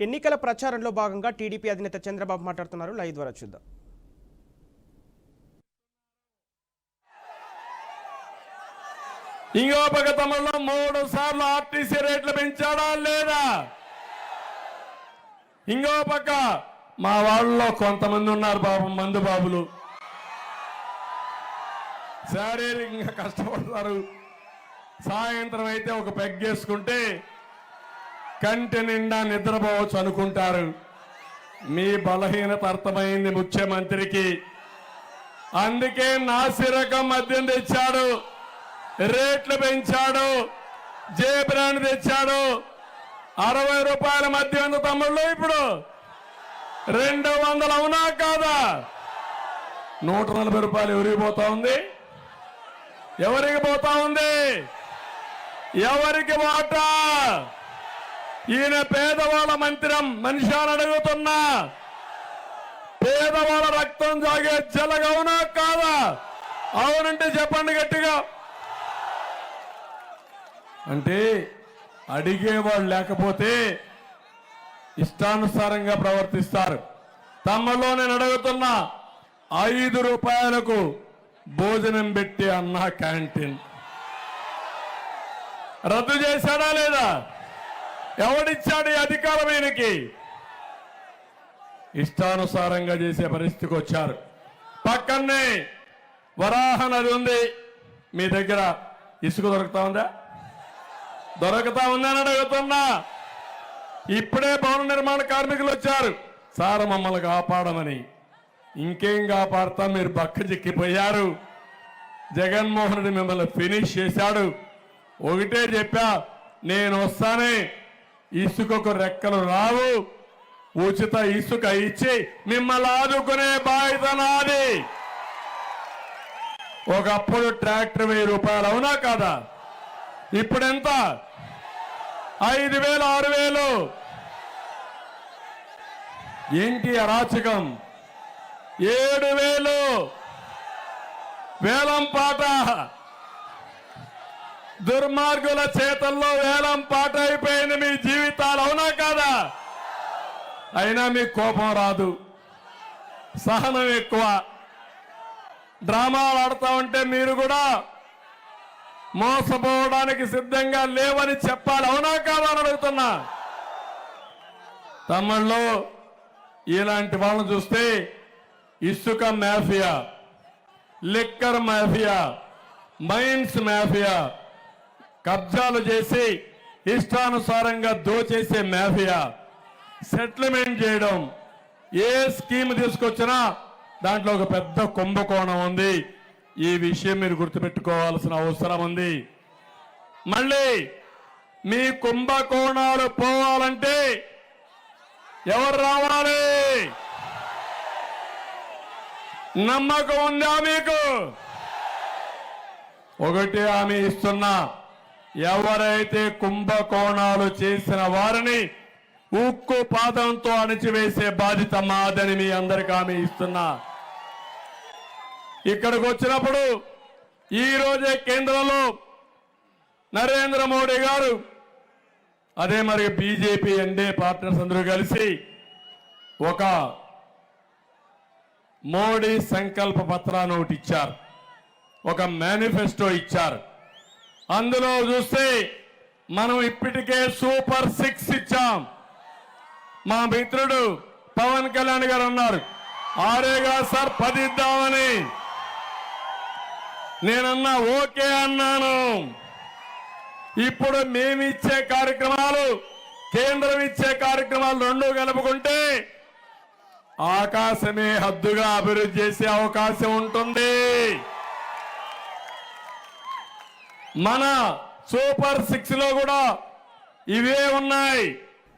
ఎన్నికల ప్రచారంలో భాగంగా టీడీపీ అధినేత చంద్రబాబు మాట్లాడుతున్నారు. లైవ్ ద్వారా చూద్దాం. ఇంకో పక్క తమలో 3 సార్లు ఆర్టీసీ రేట్లు పెంచాడా లేదా? ఇంకో పక్క మా వాళ్ళలో కొంతమంది ఉన్నారు పాపం మందు బాబులు, శారీరకంగా కష్టపడతారు. సాయంత్రం అయితే ఒక పెగ్గేసుకుంటే కంటి నిండా నిద్రపోవచ్చు అనుకుంటారు. మీ బలహీనత అర్థమైంది ముఖ్యమంత్రికి. అందుకే నాసిరకం మద్యం తెచ్చాడు, రేట్లు పెంచాడు, జే బ్రాండ్ తెచ్చాడు. 60 రూపాయల మద్యం ఎంత తమ్ముళ్ళు? ఇప్పుడు 200 అవునా కాదా? 140 రూపాయలు ఎవరికి పోతా ఉంది? ఎవరికి పోతా ఉంది? ఎవరికి వాటా? ఈయన పేదవాళ్ళ మంత్రం మనిషి అని అడుగుతున్నా. పేదవాళ్ళ రక్తం సాగే జలగవునా కాదా? అవునంటే చెప్పండి గట్టిగా. అంటే అడిగేవాళ్ళు లేకపోతే ఇష్టానుసారంగా ప్రవర్తిస్తారు. తమలో నేను అడుగుతున్నా, 5 రూపాయలకు భోజనం పెట్టి అన్న క్యాంటీన్ రద్దు చేశాడా లేదా? ఎవడిచ్చాడు ఈ అధికారం ఈయనకి? ఇష్టానుసారంగా చేసే పరిస్థితికి వచ్చారు. పక్కనే వరాహ నది ఉంది. మీ దగ్గర ఇసుక దొరుకుతా ఉందా? దొరకతా ఉందని అడుగుతున్నా. ఇప్పుడే భవన నిర్మాణ కార్మికులు వచ్చారు, సార్ మమ్మల్ని కాపాడమని. ఇంకేం కాపాడతాం, మీరు బక్క చిక్కిపోయారు. జగన్మోహన్ రెడ్డి మిమ్మల్ని ఫినిష్ చేశాడు. ఒకటే చెప్పా, నేను వస్తానే ఇసుకకు రెక్కలు రావు, ఉచిత ఇసుక ఇచ్చి మిమ్మల్ని ఆదుకునే బాధ్యత నాది. ఒకప్పుడు ట్రాక్టర్ 1000 రూపాయలు అవునా కాదా? ఇప్పుడెంత? 5000, 6000. ఏంటి అరాచకం? 7000 వేలం పాట. దుర్మార్గుల చేతల్లో వేలం పాట అయిపోయింది మీ జీవితాలు, అవునా కాదా? అయినా మీకు కోపం రాదు, సహనం ఎక్కువ. డ్రామాలు ఆడుతూ ఉంటే మీరు కూడా మోసపోవడానికి సిద్ధంగా లేవని చెప్పాలి, అవునా కాదా అని అడుగుతున్నా. తమిళ్లో ఇలాంటి వాళ్ళని చూస్తే ఇసుక mafia, liquor mafia, mines mafia, కబ్జాలు చేసి ఇష్టానుసారంగా దోచేసే మాఫియా, సెటిల్మెంట్ చేయడం, ఏ స్కీమ్ తీసుకొచ్చినా దాంట్లో ఒక పెద్ద కుంభకోణం ఉంది. ఈ విషయం మీరు గుర్తుపెట్టుకోవాల్సిన అవసరం ఉంది. మళ్ళీ మీ కుంభకోణాలు పోవాలంటే ఎవరు రావాలి? నమ్మకం ఉందా మీకు? ఒకటి హామీ ఇస్తున్నా, ఎవరైతే కుంభకోణాలు చేసిన వారిని ఉక్కు పాదంతో అణిచివేసే బాధ్యత మాదని మీ అందరికీ హామీ ఇస్తున్నా. ఇక్కడికి వచ్చినప్పుడు ఈ రోజే కేంద్రంలో నరేంద్ర మోడీ గారు, అదే మరి బీజేపీ ఎన్డీఏ పార్ట్నర్స్ అందరూ కలిసి ఒక మోడీ సంకల్ప పత్రాన్ని ఒకటి ఇచ్చారు, ఒక మేనిఫెస్టో ఇచ్చారు. అందులో చూస్తే మనం ఇప్పటికే సూపర్ 6 ఇచ్చాం. మా మిత్రుడు పవన్ కళ్యాణ్ గారు అన్నారు, ఆరేగా సార్ 10 ఇద్దామని. నేనన్నా ఓకే అన్నాను. ఇప్పుడు మేమిచ్చే కార్యక్రమాలు, కేంద్రం ఇచ్చే కార్యక్రమాలు రెండు కలుపుకుంటే ఆకాశమే హద్దుగా అభివృద్ధి చేసే అవకాశం ఉంటుంది. మన సూపర్ 6 లో కూడా ఇవే ఉన్నాయి.